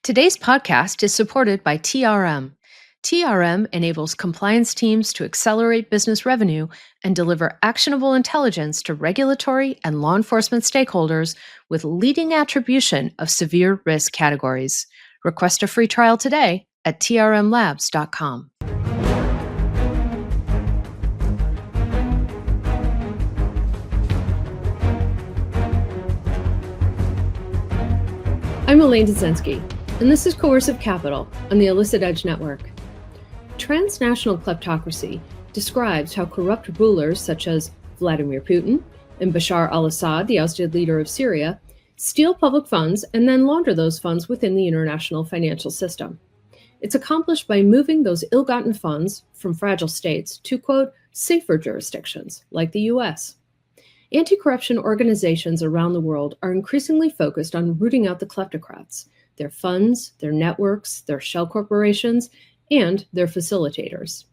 Today's podcast is supported by TRM. TRM enables compliance teams to accelerate business revenue and deliver actionable intelligence to regulatory and law enforcement stakeholders with leading attribution of severe risk categories. Request a free trial today at trmlabs.com. I'm Elaine Dezenski, and this is Coercive Capital on the Illicit Edge Network. Transnational kleptocracy describes how corrupt rulers such as Vladimir Putin and Bashar al-Assad, the ousted leader of Syria, steal public funds and then launder those funds within the international financial system. It's accomplished by moving those ill-gotten funds from fragile states to, quote, safer jurisdictions like the US. Anti-corruption organizations around the world are increasingly focused on rooting out the kleptocrats, their funds, their networks, their shell corporations, and their facilitators.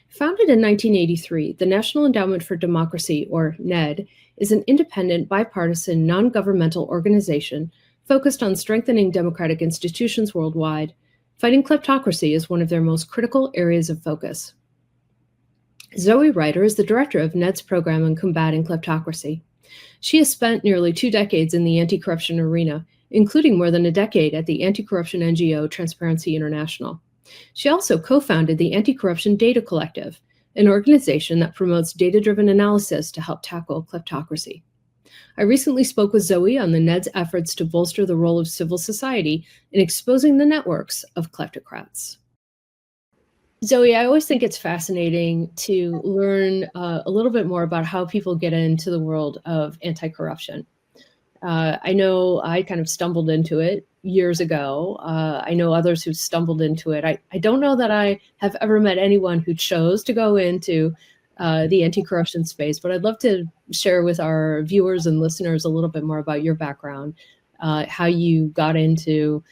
Founded in 1983, the National Endowment for Democracy, or NED, is an independent, bipartisan, non-governmental organization focused on strengthening democratic institutions worldwide. Fighting kleptocracy is one of their most critical areas of focus. Zoë Reiter is the director of NED's program on combating kleptocracy. She has spent nearly 2 decades in the anti-corruption arena, including more than a decade at the anti-corruption NGO Transparency International. She also co-founded the Anti-Corruption Data Collective, an organization that promotes data-driven analysis to help tackle kleptocracy. I recently spoke with Zoë on the NED's efforts to bolster the role of civil society in exposing the networks of kleptocrats. Zoë, I always think it's fascinating to learn a little bit more about how people get into the world of anti-corruption. I know I kind of stumbled into it years ago. I know others who stumbled into it. I don't know that I have ever met anyone who chose to go into the anti-corruption space, but I'd love to share with our viewers and listeners a little bit more about your background, how you got into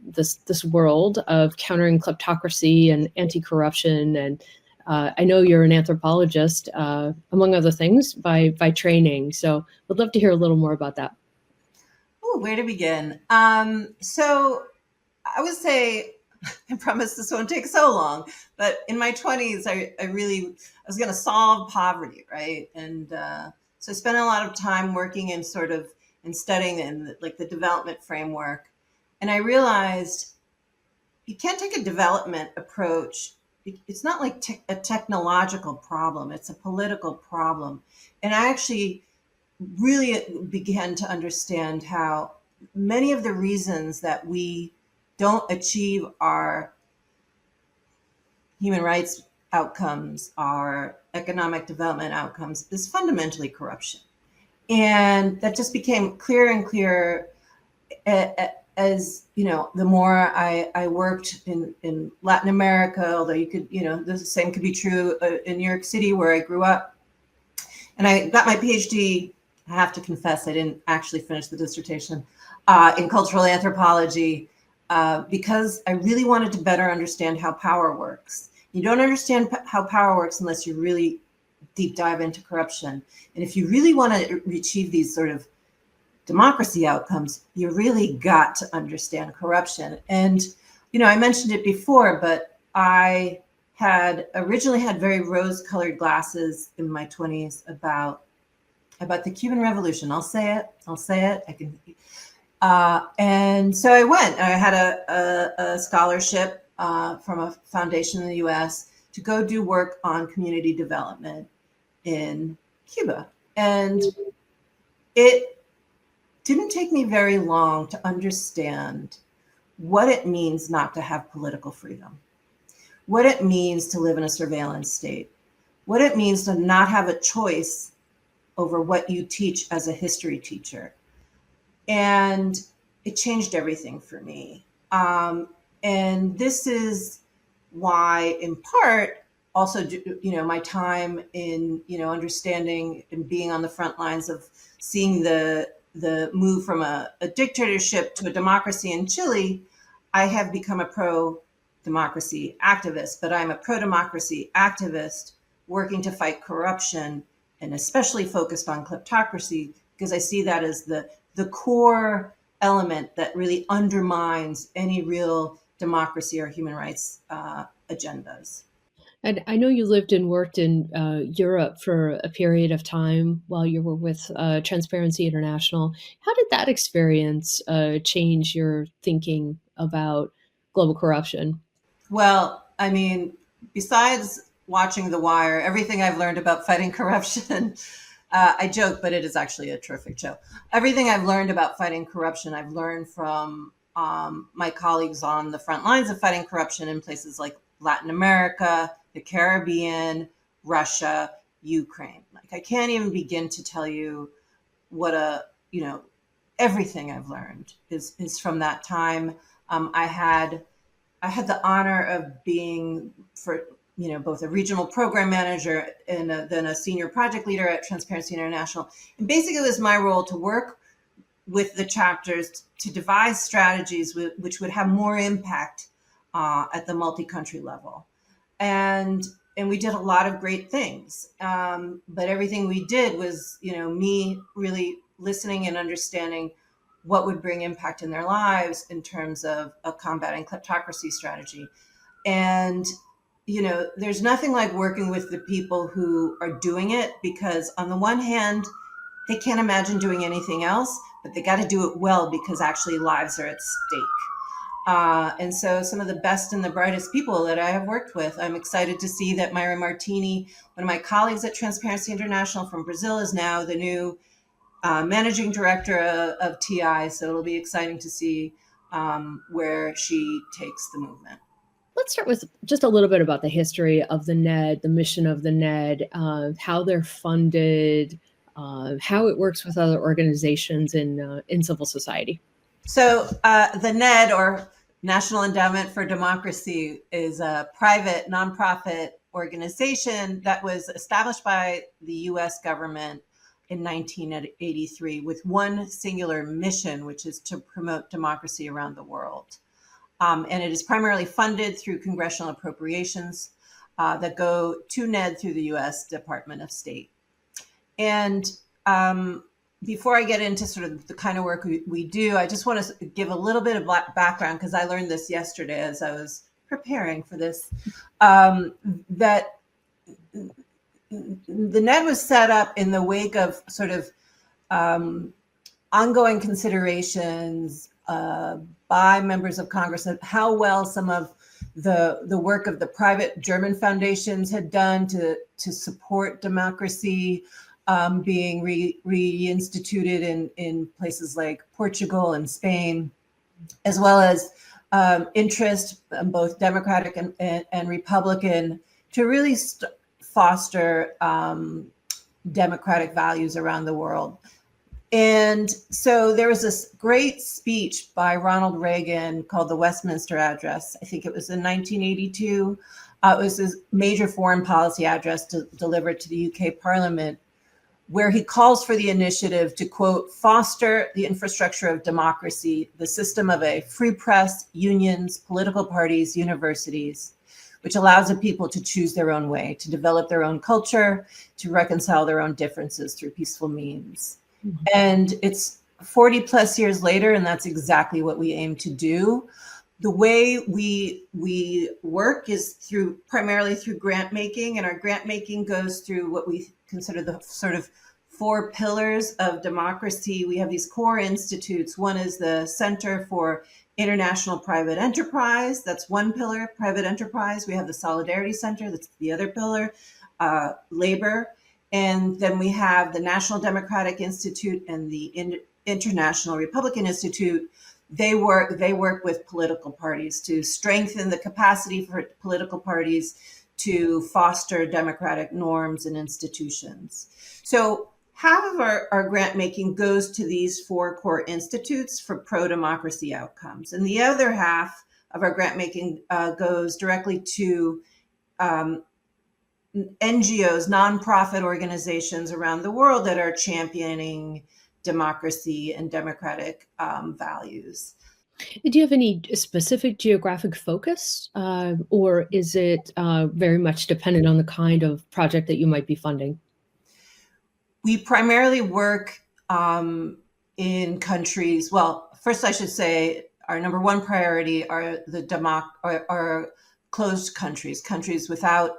this world of countering kleptocracy and anti-corruption. And I know you're an anthropologist, among other things, by training. So would love to hear a little more about that. Oh, where to begin? So I would say, I promise this won't take so long, but in my 20s, I was going to solve poverty, right? And so I spent a lot of time working in studying in the development framework. And I realized you can't take a development approach. It's not like a technological problem. It's a political problem. And I actually really began to understand how many of the reasons that we don't achieve our human rights outcomes, our economic development outcomes, is fundamentally corruption. And that just became clearer and clearer as you know, the more I worked in Latin America, although the same could be true in New York City where I grew up. And I got my PhD, I have to confess, I didn't actually finish the dissertation, in cultural anthropology, because I really wanted to better understand how power works. You don't understand how power works unless you really deep dive into corruption. And if you really want to achieve these sort of democracy outcomes, you really got to understand corruption. And, I mentioned it before, but I had originally had very rose-colored glasses in my 20s about the Cuban Revolution. I'll say it. I can. And so I went. I had a scholarship from a foundation in the U.S. to go do work on community development in Cuba, and it didn't take me very long to understand what it means not to have political freedom, what it means to live in a surveillance state, what it means to not have a choice over what you teach as a history teacher. And it changed everything for me. And this is why, in part, also, my time in, understanding and being on the front lines of seeing the move from a dictatorship to a democracy in Chile, I have become a pro-democracy activist, but I'm a pro-democracy activist working to fight corruption and especially focused on kleptocracy, because I see that as the core element that really undermines any real democracy or human rights agendas. And I know you lived and worked in Europe for a period of time while you were with Transparency International. How did that experience change your thinking about global corruption? Well, I mean, besides watching The Wire, everything I've learned about fighting corruption, I joke, but it is actually a terrific show. Everything I've learned about fighting corruption, I've learned from my colleagues on the front lines of fighting corruption in places like Latin America, the Caribbean, Russia, Ukraine. Like, I can't even begin to tell you what everything I've learned is from that time. I had the honor of being both a regional program manager and then a senior project leader at Transparency International. And basically it was my role to work with the chapters to devise strategies which would have more impact at the multi-country level. And we did a lot of great things. But everything we did was, me really listening and understanding what would bring impact in their lives in terms of a combating kleptocracy strategy. And, there's nothing like working with the people who are doing it, because on the one hand, they can't imagine doing anything else, but they got to do it well because actually lives are at stake. And so some of the best and the brightest people that I have worked with, I'm excited to see that Myra Martini, one of my colleagues at Transparency International from Brazil, is now the new managing director of TI. So it'll be exciting to see where she takes the movement. Let's start with just a little bit about the history of the NED, the mission of the NED, how they're funded, how it works with other organizations in civil society. So the NED, or National Endowment for Democracy, is a private nonprofit organization that was established by the U.S. government in 1983 with one singular mission, which is to promote democracy around the world. And it is primarily funded through congressional appropriations that go to NED through the U.S. Department of State. And before I get into sort of the kind of work we do, I just want to give a little bit of background, because I learned this yesterday as I was preparing for this, that the NED was set up in the wake of sort of ongoing considerations by members of Congress of how well some of the work of the private German foundations had done to support democracy being reinstituted in places like Portugal and Spain, as well as interest, both Democratic and Republican, to really foster democratic values around the world. And so there was this great speech by Ronald Reagan called the Westminster Address. I think it was in 1982. It was his major foreign policy address delivered to the UK Parliament, where he calls for the initiative to, quote, foster the infrastructure of democracy, the system of a free press, unions, political parties, universities, which allows the people to choose their own way, to develop their own culture, to reconcile their own differences through peaceful means. Mm-hmm. And it's 40 plus years later, and that's exactly what we aim to do. The way we work is primarily through grant making, and our grant making goes through what we consider the sort of 4 pillars of democracy. We have these core institutes. One is the Center for International Private Enterprise. That's one pillar, private enterprise. We have the Solidarity Center. That's the other pillar, labor. And then we have the National Democratic Institute and the International Republican Institute. They work with political parties to strengthen the capacity for political parties to foster democratic norms and institutions. So half of our grant making goes to these 4 core institutes for pro-democracy outcomes. And the other half of our grant making goes directly to NGOs, nonprofit organizations around the world that are championing democracy and democratic values. Do you have any specific geographic focus, or is it very much dependent on the kind of project that you might be funding? We primarily work in countries. Well, first I should say our number one priority are are closed countries without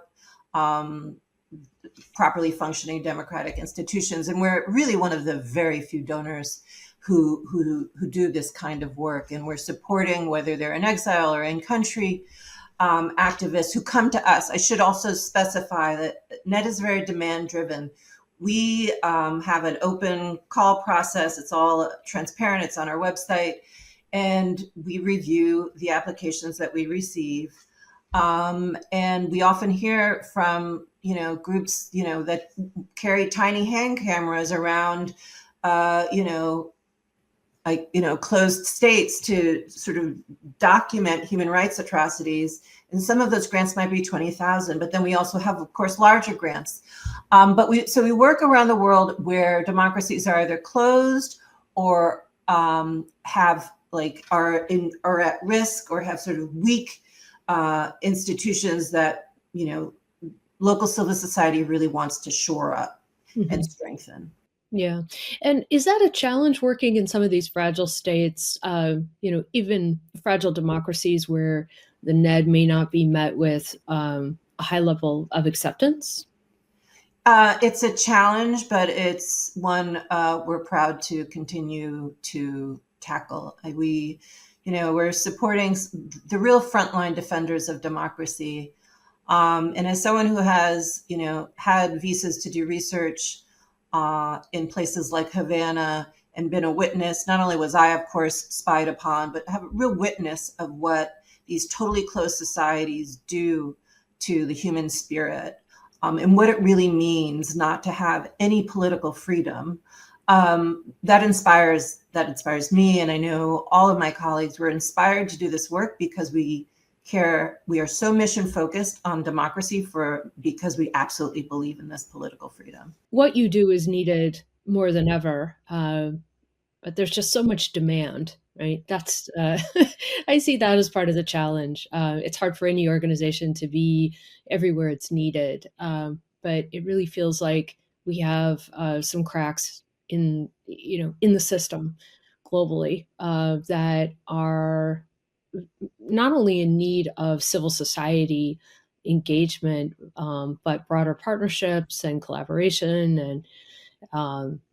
properly functioning democratic institutions, and we're really one of the very few donors who do this kind of work, and we're supporting, whether they're in exile or in country, activists who come to us. I should also specify that NED is very demand driven. We have an open call process. It's all transparent. It's on our website, and we review the applications that we receive. And we often hear from, groups, that carry tiny hand cameras around, closed states to sort of document human rights atrocities. And some of those grants might be 20,000, but then we also have, of course, larger grants. But we work around the world where democracies are either closed or are at risk, or have sort of weak institutions that, local civil society really wants to shore up and strengthen. Yeah. And is that a challenge working in some of these fragile states, even fragile democracies where the NED may not be met with a high level of acceptance? It's a challenge, but it's one we're proud to continue to tackle. We're supporting the real frontline defenders of democracy. And as someone who has, had visas to do research in places like Havana and been a witness, not only was I, of course, spied upon, but have a real witness of what these totally closed societies do to the human spirit, and what it really means not to have any political freedom. That inspires me, and I know all of my colleagues were inspired to do this work because we are so mission focused on democracy because we absolutely believe in this political freedom. What you do is needed more than ever, but there's just so much demand, right? That's I see that as part of the challenge. It's hard for any organization to be everywhere it's needed, but it really feels like we have some cracks in the system globally that are not only in need of civil society engagement, but broader partnerships and collaboration. And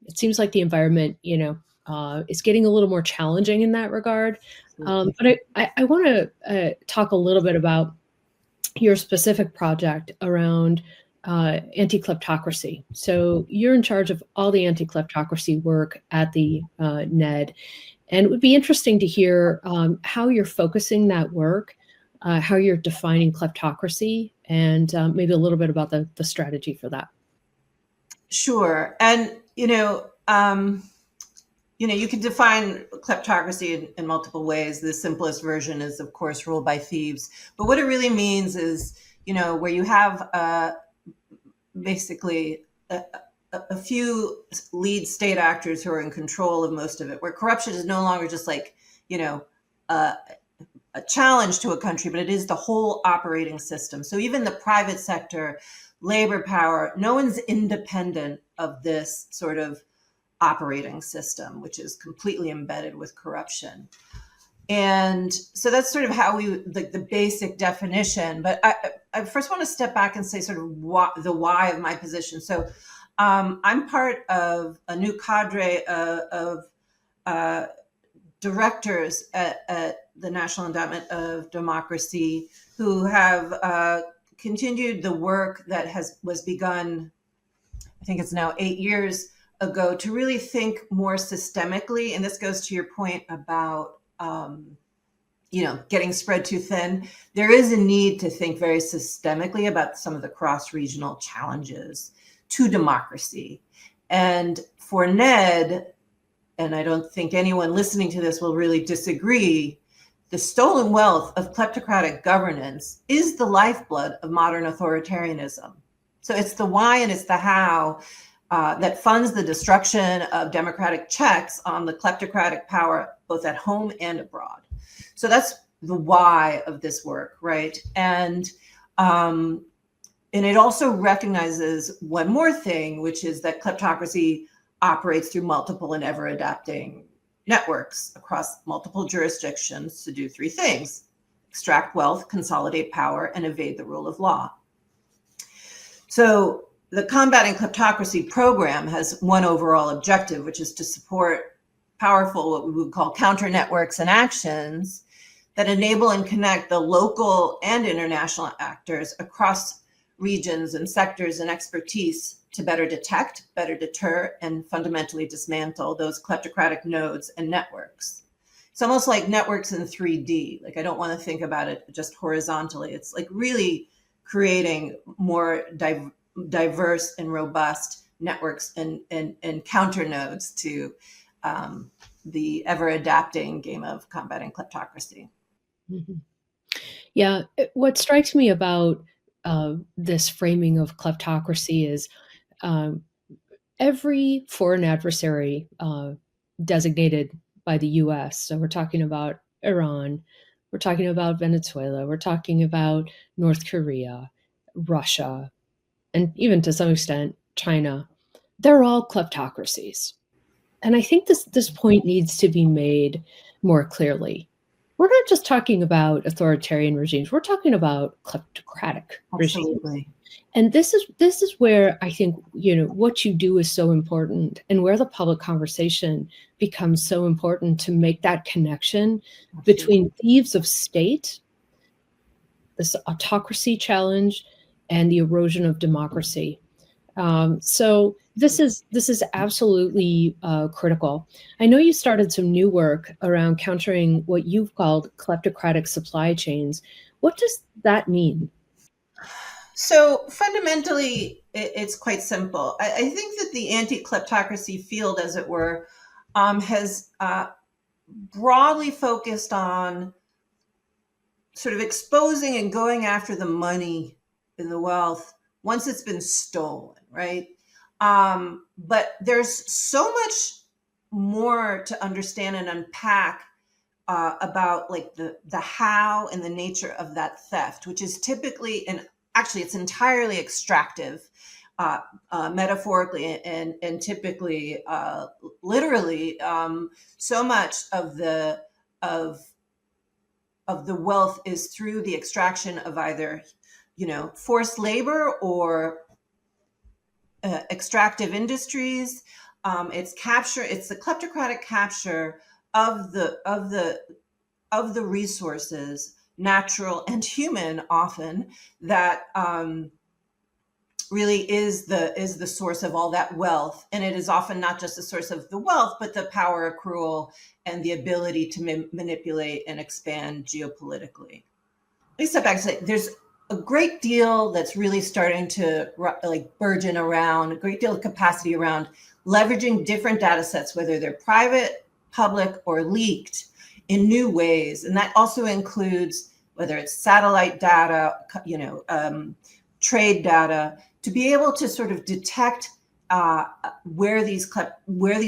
it seems like the environment, is getting a little more challenging in that regard. But I want to talk a little bit about your specific project around anti-kleptocracy. So you're in charge of all the anti-kleptocracy work at the NED. And it would be interesting to hear how you're focusing that work, how you're defining kleptocracy, and maybe a little bit about the strategy for that. Sure. And, you can define kleptocracy in multiple ways. The simplest version is, of course, rule by thieves. But what it really means is, where you have basically a few lead state actors who are in control of most of it, where corruption is no longer just like, a challenge to a country, but it is the whole operating system. So even the private sector, labor power, no one's independent of this sort of operating system, which is completely embedded with corruption. And so that's sort of how the basic definition. But I first want to step back and say sort of the why of my position. So I'm part of a new cadre of directors at the National Endowment of Democracy who have continued the work that was begun, I think it's now 8 years ago, to really think more systemically. And this goes to your point about, getting spread too thin. There is a need to think very systemically about some of the cross-regional challenges to democracy. And for NED, and I don't think anyone listening to this will really disagree, the stolen wealth of kleptocratic governance is the lifeblood of modern authoritarianism. So it's the why and it's the how that funds the destruction of democratic checks on the kleptocratic power, both at home and abroad. So that's the why of this work, right? And it also recognizes one more thing, which is that kleptocracy operates through multiple and ever adapting networks across multiple jurisdictions to do three things: extract wealth, consolidate power, and evade the rule of law. So the Combating Kleptocracy program has one overall objective, which is to support powerful, what we would call counter networks and actions that enable and connect the local and international actors across regions and sectors and expertise to better detect, better deter, and fundamentally dismantle those kleptocratic nodes and networks. It's almost like networks in 3D. Like, I don't want to think about it just horizontally. It's like really creating more diverse and robust networks and counter nodes to the ever adapting game of combating kleptocracy. Mm-hmm. Yeah, what strikes me about this framing of kleptocracy is every foreign adversary designated by the US. So we're talking about Iran, we're talking about Venezuela, we're talking about North Korea, Russia, and even to some extent, China. They're all kleptocracies. And I think this point needs to be made more clearly. We're not just talking about authoritarian regimes. We're talking about kleptocratic regimes. Absolutely. And this is where I think, what you do is so important, and where the public conversation becomes so important to make that connection between thieves of state, this autocracy challenge, and the erosion of democracy. So this is absolutely critical. I know you started some new work around countering what you've called kleptocratic supply chains. What does that mean? So fundamentally, it's quite simple. I think that the anti-kleptocracy field, as it were, has broadly focused on sort of exposing and going after the money and the wealth once it's been stolen, right? But there's so much more to understand and unpack about like the how and the nature of that theft, which is typically, and actually it's entirely extractive, metaphorically and typically literally. So much of the wealth is through the extraction of either forced labor or extractive industries. It's the kleptocratic capture of the resources, natural and human, often, that really is the source of all that wealth. And it is often not just the source of the wealth, but the power accrual and the ability to manipulate and expand geopolitically. Let me step back and say there's a great deal that's really starting to burgeon around, a great deal of capacity around leveraging different data sets, whether they're private, public, or leaked, in new ways. And that also includes whether it's satellite data, trade data, to be able to sort of detect where these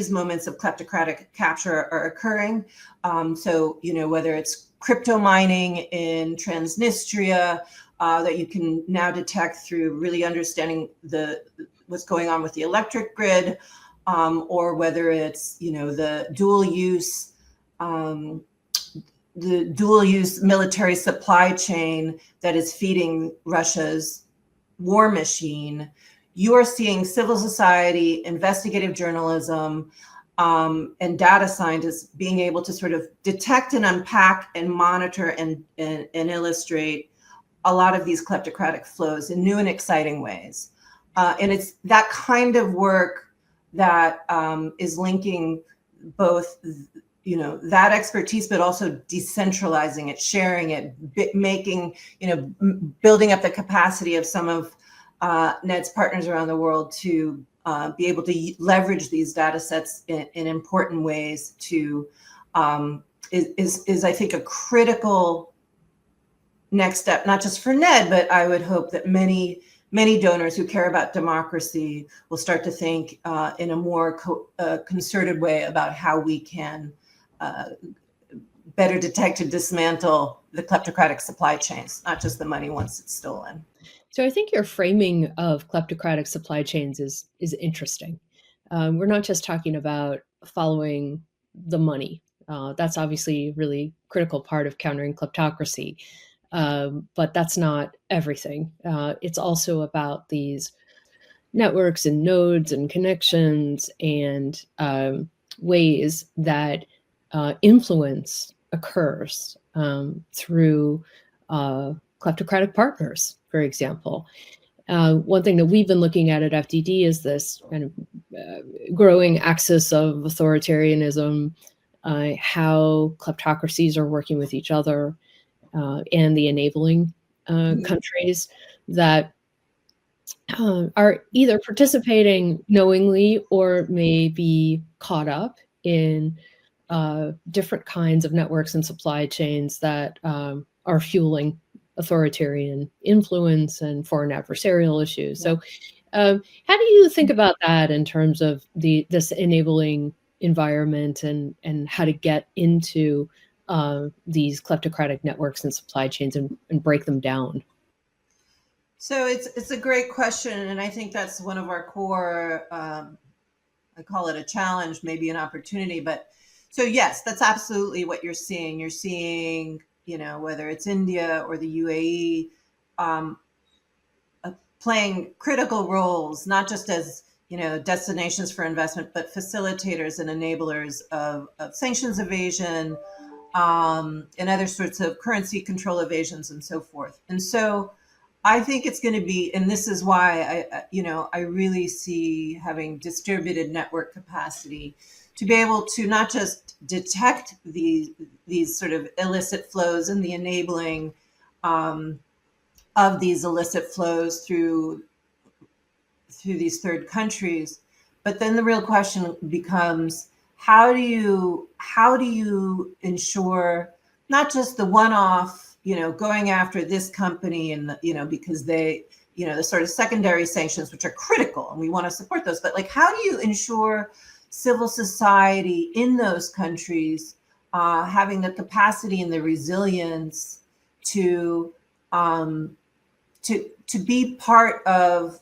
moments of kleptocratic capture are occurring. So whether it's crypto mining in Transnistria, that you can now detect through really understanding what's going on with the electric grid, or whether it's the dual use military supply chain that is feeding Russia's war machine. You are seeing civil society, investigative journalism, and data scientists being able to sort of detect and unpack and monitor and illustrate a lot of these kleptocratic flows in new and exciting ways. And it's that kind of work that is linking both that expertise, but also decentralizing it, sharing it, making, building up the capacity of some of NED's partners around the world to be able to leverage these data sets in important ways to is I think a critical next step, not just for NED, but I would hope that many donors who care about democracy will start to think in a more concerted way about how we can better detect and dismantle the kleptocratic supply chains, not just the money once it's stolen. So I think your framing of kleptocratic supply chains is interesting. we're not just talking about following the money. That's obviously a really critical part of countering kleptocracy. But that's not everything. It's also about these networks and nodes and connections and ways that influence occurs through kleptocratic partners, for example. One thing that we've been looking at FDD is this kind of growing axis of authoritarianism, how kleptocracies are working with each other, and the enabling countries that are either participating knowingly or may be caught up in different kinds of networks and supply chains that are fueling authoritarian influence and foreign adversarial issues. So how do you think about that in terms of this enabling environment and how to get into these kleptocratic networks and supply chains and break them down? So it's a great question, and I think that's one of our core. I call it a challenge, maybe an opportunity, but so yes, that's absolutely what you're seeing. You're seeing, whether it's India or the UAE, playing critical roles, not just as destinations for investment, but facilitators and enablers of sanctions evasion and other sorts of currency control evasions and so forth. And so I think it's going to be, and this is why I really see having distributed network capacity to be able to not just detect these sort of illicit flows and the enabling of these illicit flows through these third countries, but then the real question becomes how do you ensure not just the one-off, going after this company and because they, the sort of secondary sanctions, which are critical and we want to support those, but like how do you ensure civil society in those countries having the capacity and the resilience to be part of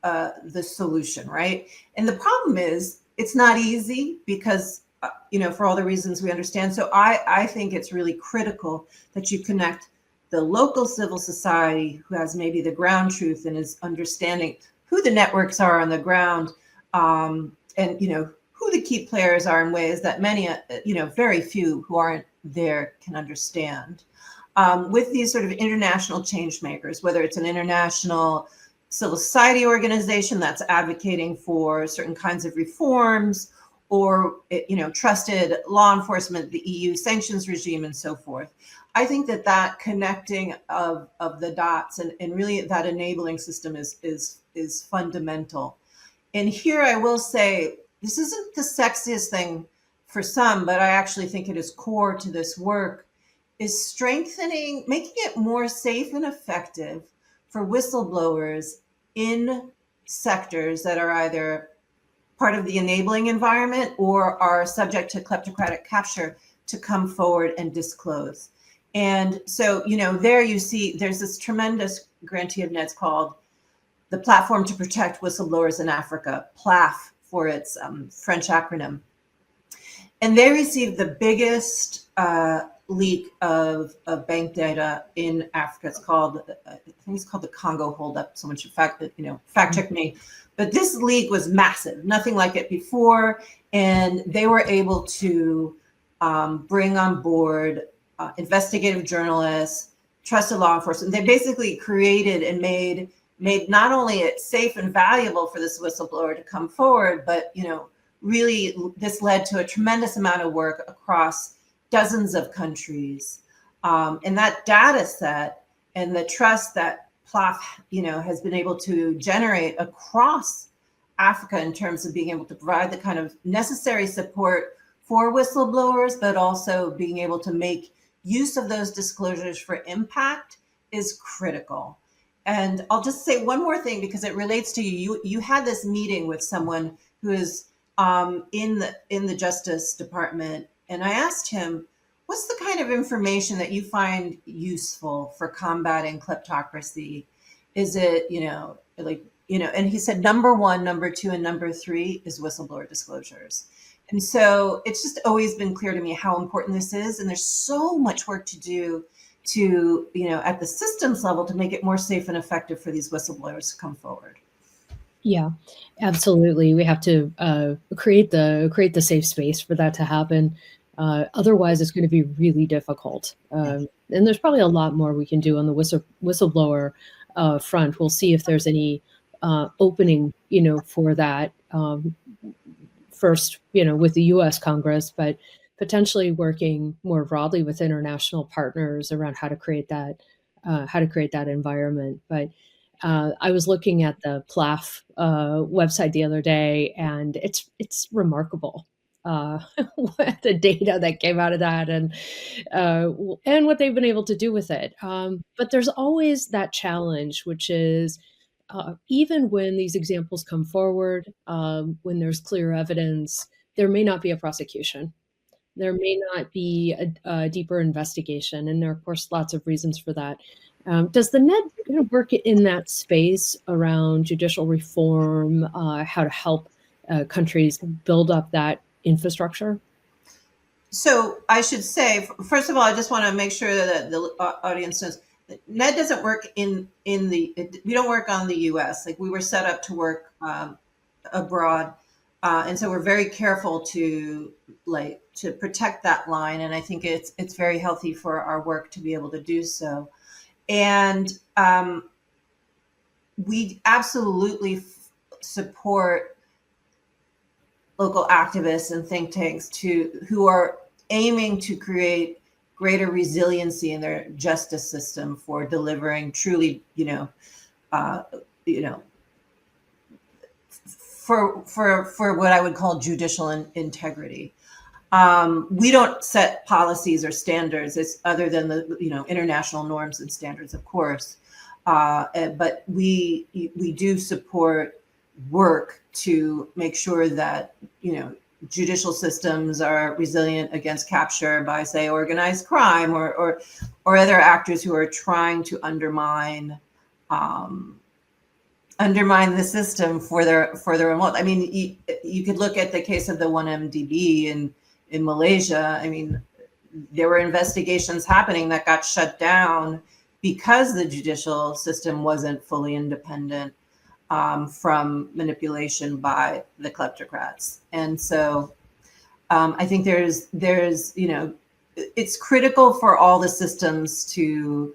the solution, right? And the problem is it's not easy because, for all the reasons we understand. So I think it's really critical that you connect the local civil society who has maybe the ground truth and is understanding who the networks are on the ground, and, who the key players are in ways that many, very few who aren't there can understand. With these sort of international change makers, whether it's an international civil society organization that's advocating for certain kinds of reforms, or trusted law enforcement, the EU sanctions regime, and so forth. I think that connecting of the dots and really that enabling system is fundamental. And here I will say, this isn't the sexiest thing for some, but I actually think it is core to this work, is strengthening, making it more safe and effective for whistleblowers in sectors that are either part of the enabling environment or are subject to kleptocratic capture to come forward and disclose. And so, there you see, there's this tremendous grantee of NEDs called the Platform to Protect Whistleblowers in Africa, PLAF for its French acronym. And they received the biggest leak of bank data in Africa. It's called, I think it's called the Congo holdup. Someone should fact check me. But this leak was massive, nothing like it before. And they were able to bring on board investigative journalists, trusted law enforcement. They basically created and made not only it safe and valuable for this whistleblower to come forward, but really this led to a tremendous amount of work across dozens of countries. And that data set and the trust that PLAF, has been able to generate across Africa in terms of being able to provide the kind of necessary support for whistleblowers, but also being able to make use of those disclosures for impact is critical. And I'll just say one more thing because it relates to you. You had this meeting with someone who is in the Justice Department, and I asked him, what's the kind of information that you find useful for combating kleptocracy? Is it, and he said number one, number two, and number three is whistleblower disclosures. And so it's just always been clear to me how important this is. And there's so much work to do to, at the systems level to make it more safe and effective for these whistleblowers to come forward. Yeah, absolutely. We have to create the safe space for that to happen. Otherwise, it's going to be really difficult. And there's probably a lot more we can do on the whistleblower front. We'll see if there's any opening, for that. First, with the U.S. Congress, but potentially working more broadly with international partners around how to create that environment. But I was looking at the PLAF website the other day, and it's remarkable the data that came out of that, and what they've been able to do with it. But there's always that challenge, which is even when these examples come forward, when there's clear evidence, there may not be a prosecution. There may not be a deeper investigation. And there are, of course, lots of reasons for that. Does the NED work in that space around judicial reform, how to help countries build up that infrastructure? So I should say, first of all, I just want to make sure that the audience knows NED doesn't work we don't work on the U.S. Like, we were set up to work abroad, and so we're very careful to protect that line. And I think it's very healthy for our work to be able to do so. And we absolutely support local activists and think tanks who are aiming to create greater resiliency in their justice system for delivering truly, for what I would call judicial integrity. We don't set policies or standards, other than the international norms and standards, of course. But we do support work to make sure that judicial systems are resilient against capture by, say, organized crime or other actors who are trying to undermine the system for their own wealth. I mean, you could look at the case of the 1MDB in Malaysia. I mean, there were investigations happening that got shut down because the judicial system wasn't fully independent from manipulation by the kleptocrats. And so I think there's it's critical for all the systems to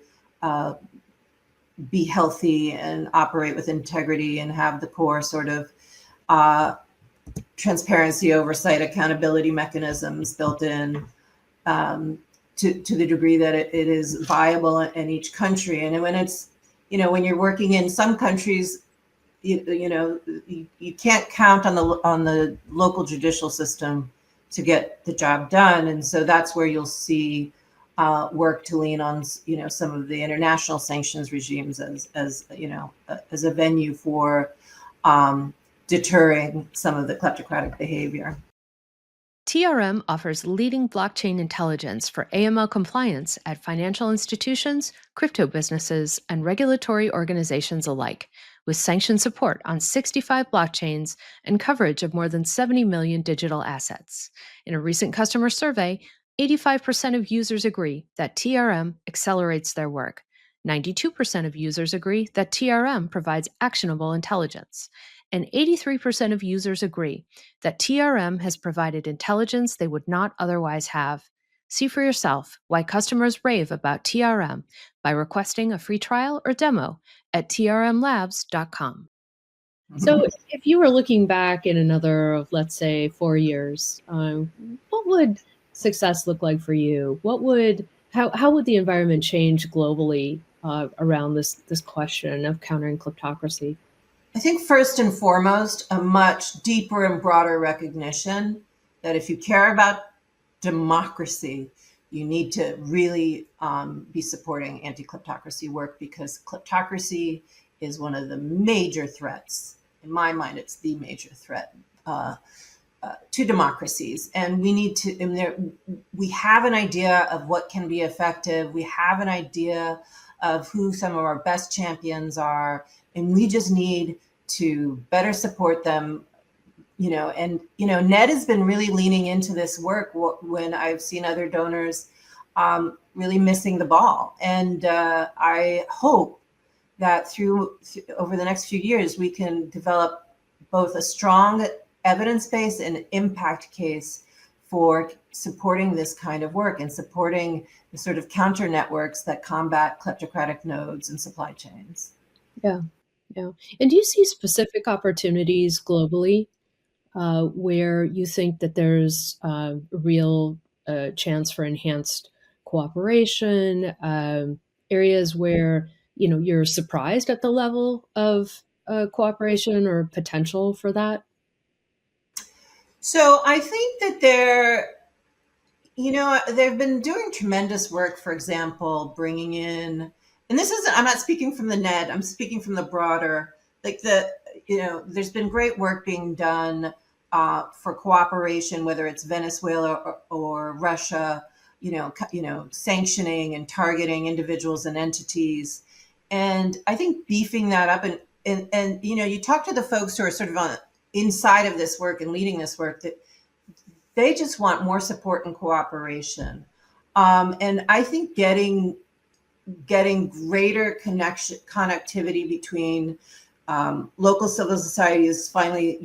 be healthy and operate with integrity and have the core sort of transparency, oversight, accountability mechanisms built in to the degree that it is viable in each country. And when it's, when you're working in some countries, you can't count on the local judicial system to get the job done. And so that's where you'll see work to lean on, some of the international sanctions regimes as a venue for deterring some of the kleptocratic behavior. TRM offers leading blockchain intelligence for AML compliance at financial institutions, crypto businesses, and regulatory organizations alike, with sanction support on 65 blockchains and coverage of more than 70 million digital assets. In a recent customer survey, 85% of users agree that TRM accelerates their work. 92% of users agree that TRM provides actionable intelligence. And 83% of users agree that TRM has provided intelligence they would not otherwise have. See for yourself why customers rave about TRM by requesting a free trial or demo at trmlabs.com. So if you were looking back in another, let's say, 4 years, what would success look like for you? How would the environment change globally around this question of countering kleptocracy? I think first and foremost, a much deeper and broader recognition that if you care about democracy, you need to really be supporting anti-kleptocracy work, because kleptocracy is one of the major threats. In my mind, it's the major threat to democracies. And we need to, we have an idea of what can be effective. We have an idea of who some of our best champions are. And we just need to better support them. NED has been really leaning into this work when I've seen other donors really missing the ball. And I hope that over the next few years, we can develop both a strong evidence base and impact case for supporting this kind of work and supporting the sort of counter networks that combat kleptocratic nodes and supply chains. Yeah. And do you see specific opportunities globally where you think that there's a real chance for enhanced cooperation, areas where, you're surprised at the level of cooperation or potential for that? So I think that they've been doing tremendous work, for example, bringing in, and I'm not speaking from the NED, I'm speaking from the broader, there's been great work being done for cooperation, whether it's Venezuela or Russia, sanctioning and targeting individuals and entities. And I think beefing that up and you talk to the folks who are sort of inside of this work and leading this work, that they just want more support and cooperation. And I think getting greater connectivity between local civil society is finally,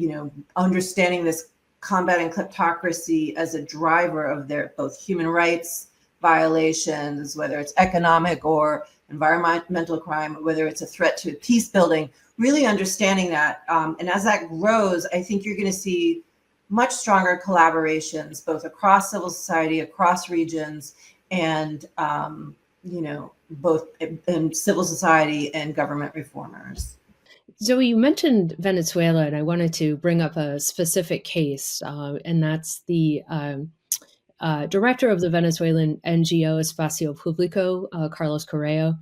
understanding this combating kleptocracy as a driver of their both human rights violations, whether it's economic or environmental crime, whether it's a threat to peace building, really understanding that. And as that grows, I think you're going to see much stronger collaborations, both across civil society, across regions, and, both in civil society and government reformers. Zoe, you mentioned Venezuela, and I wanted to bring up a specific case, and that's the director of the Venezuelan NGO Espacio Público, Carlos Correa,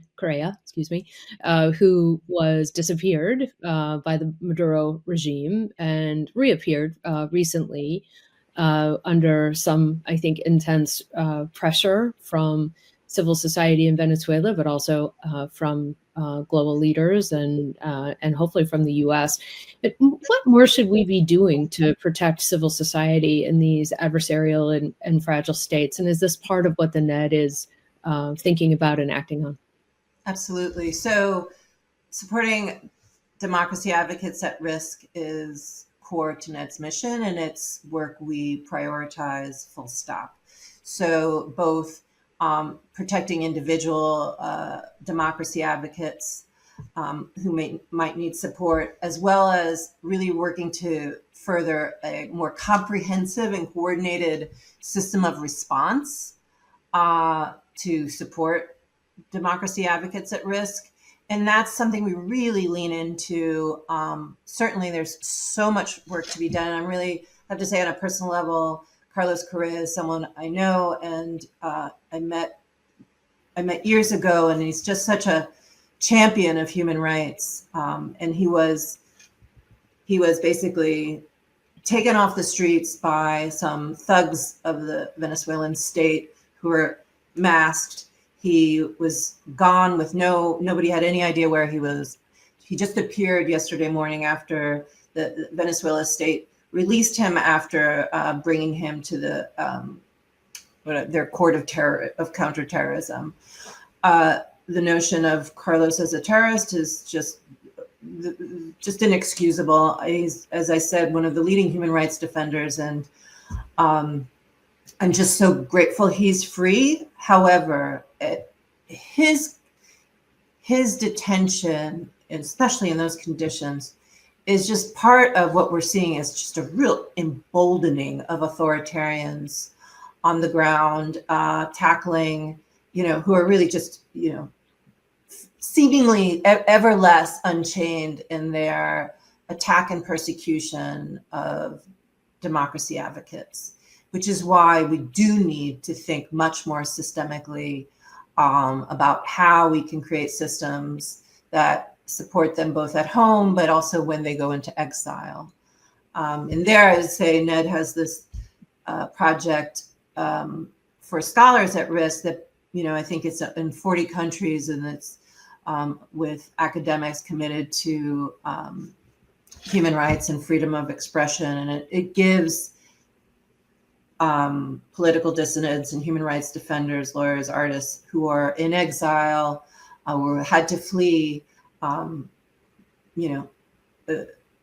who was disappeared by the Maduro regime and reappeared recently under some, I think, intense pressure from civil society in Venezuela, but also from global leaders and hopefully from the U.S. But what more should we be doing to protect civil society in these adversarial and fragile states? And is this part of what the NED is thinking about and acting on? Absolutely. So supporting democracy advocates at risk is core to NED's mission, and it's work we prioritize, full stop. So both protecting individual democracy advocates who might need support, as well as really working to further a more comprehensive and coordinated system of response to support democracy advocates at risk. And that's something we really lean into. Certainly there's so much work to be done. I really have to say, on a personal level, Carlos Correa is someone I know, and I met years ago, and he's just such a champion of human rights. And he was basically taken off the streets by some thugs of the Venezuelan state who were masked. He was gone with nobody had any idea where he was. He just appeared yesterday morning after the Venezuela state released him after bringing him to their court of counterterrorism. The notion of Carlos as a terrorist is just inexcusable. He's, as I said, one of the leading human rights defenders, and I'm just so grateful he's free. However, his detention, especially in those conditions, is just part of what we're seeing as just a real emboldening of authoritarians on the ground, tackling, who are really just, seemingly ever less unchained in their attack and persecution of democracy advocates, which is why we do need to think much more systemically about how we can create systems that support them both at home, but also when they go into exile. And there, I would say, NED has this project for scholars at risk that, I think it's in 40 countries, and it's with academics committed to human rights and freedom of expression, and it gives political dissidents and human rights defenders, lawyers, artists who are in exile, or had to flee,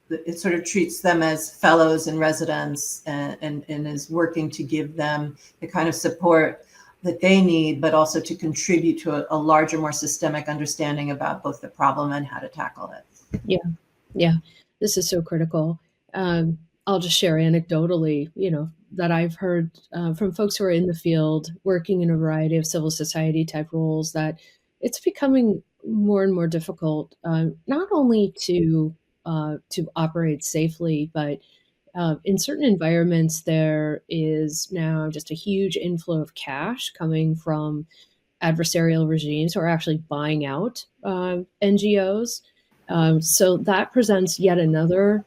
it sort of treats them as fellows and residents, and is working to give them the kind of support that they need, but also to contribute to a larger, more systemic understanding about both the problem and how to tackle it. Yeah, this is so critical. I'll just share anecdotally, that I've heard from folks who are in the field working in a variety of civil society type roles, that it's becoming more and more difficult, not only to operate safely, but in certain environments, there is now just a huge inflow of cash coming from adversarial regimes who are actually buying out NGOs. So that presents yet another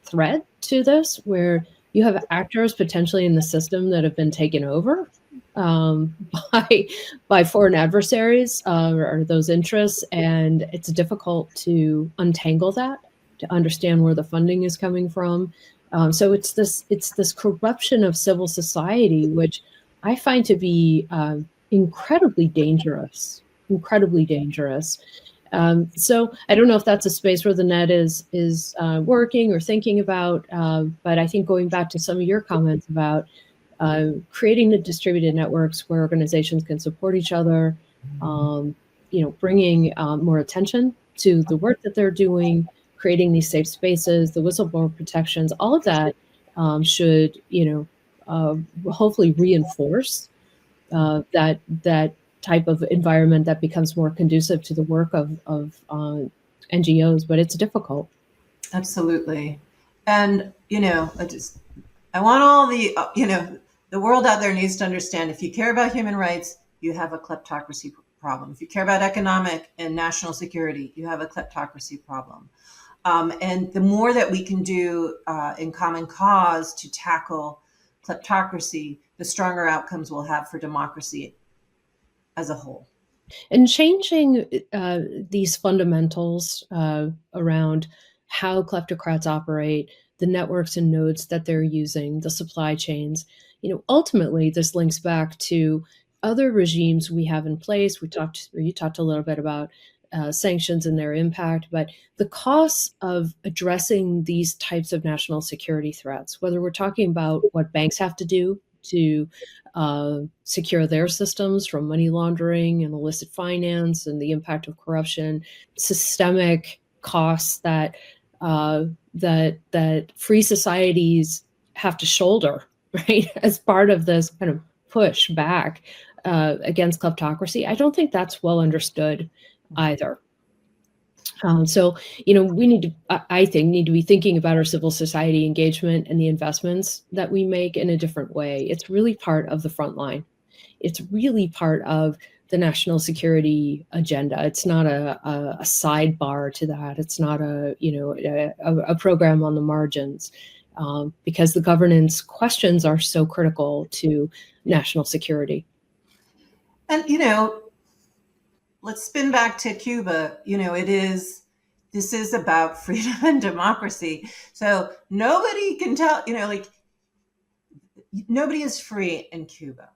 threat to this, where you have actors potentially in the system that have been taken over by foreign adversaries or those interests, and it's difficult to untangle that, to understand where the funding is coming from. So it's this corruption of civil society, which I find to be incredibly dangerous. So I don't know if that's a space where the NED is working or thinking about, but I think going back to some of your comments about creating the distributed networks where organizations can support each other, bringing more attention to the work that they're doing, creating these safe spaces, the whistleblower protections, all of that should, hopefully reinforce that type of environment that becomes more conducive to the work of NGOs, but it's difficult. Absolutely. And, I want all the, the world out there needs to understand, if you care about human rights, you have a kleptocracy problem. If you care about economic and national security, you have a kleptocracy problem. And the more that we can do in common cause to tackle kleptocracy, the stronger outcomes we'll have for democracy as a whole. And changing these fundamentals around how kleptocrats operate, the networks and nodes that they're using, the supply chains, ultimately this links back to other regimes we have in place. You talked a little bit about sanctions and their impact, but the costs of addressing these types of national security threats, whether we're talking about what banks have to do to secure their systems from money laundering and illicit finance and the impact of corruption, systemic costs that free societies have to shoulder, right, as part of this kind of push back against kleptocracy. I don't think that's well understood either. So, we I think, need to be thinking about our civil society engagement and the investments that we make in a different way. It's really part of the front line. It's really part of the national security agenda. It's not a sidebar to that. It's not a program on the margins, because the governance questions are so critical to national security. And, let's spin back to Cuba. This is about freedom and democracy. So nobody can tell, nobody is free in Cuba.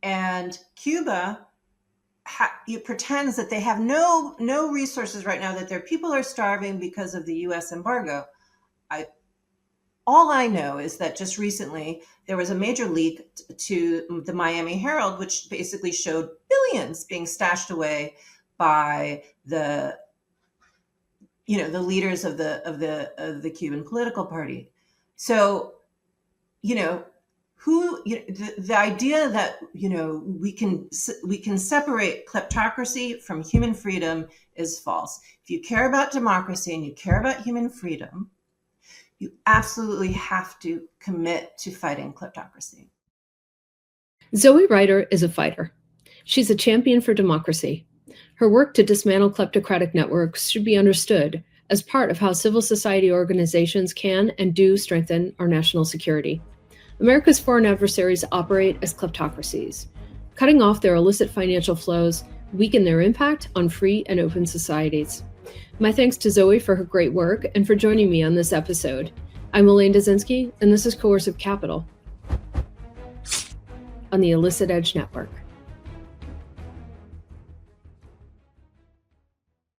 And Cuba pretends that they have no resources right now, that their people are starving because of the US embargo. All I know is that just recently there was a major leak to the Miami Herald, which basically showed billions being stashed away by the leaders of the Cuban political party. So, the idea that we can separate kleptocracy from human freedom is false. If you care about democracy and you care about human freedom, you absolutely have to commit to fighting kleptocracy. Zoë Reiter is a fighter. She's a champion for democracy. Her work to dismantle kleptocratic networks should be understood as part of how civil society organizations can and do strengthen our national security. America's foreign adversaries operate as kleptocracies. Cutting off their illicit financial flows weaken their impact on free and open societies. My thanks to Zoe for her great work and for joining me on this episode. I'm Elaine Dezenski, and this is Coercive Capital on the Illicit Edge Network.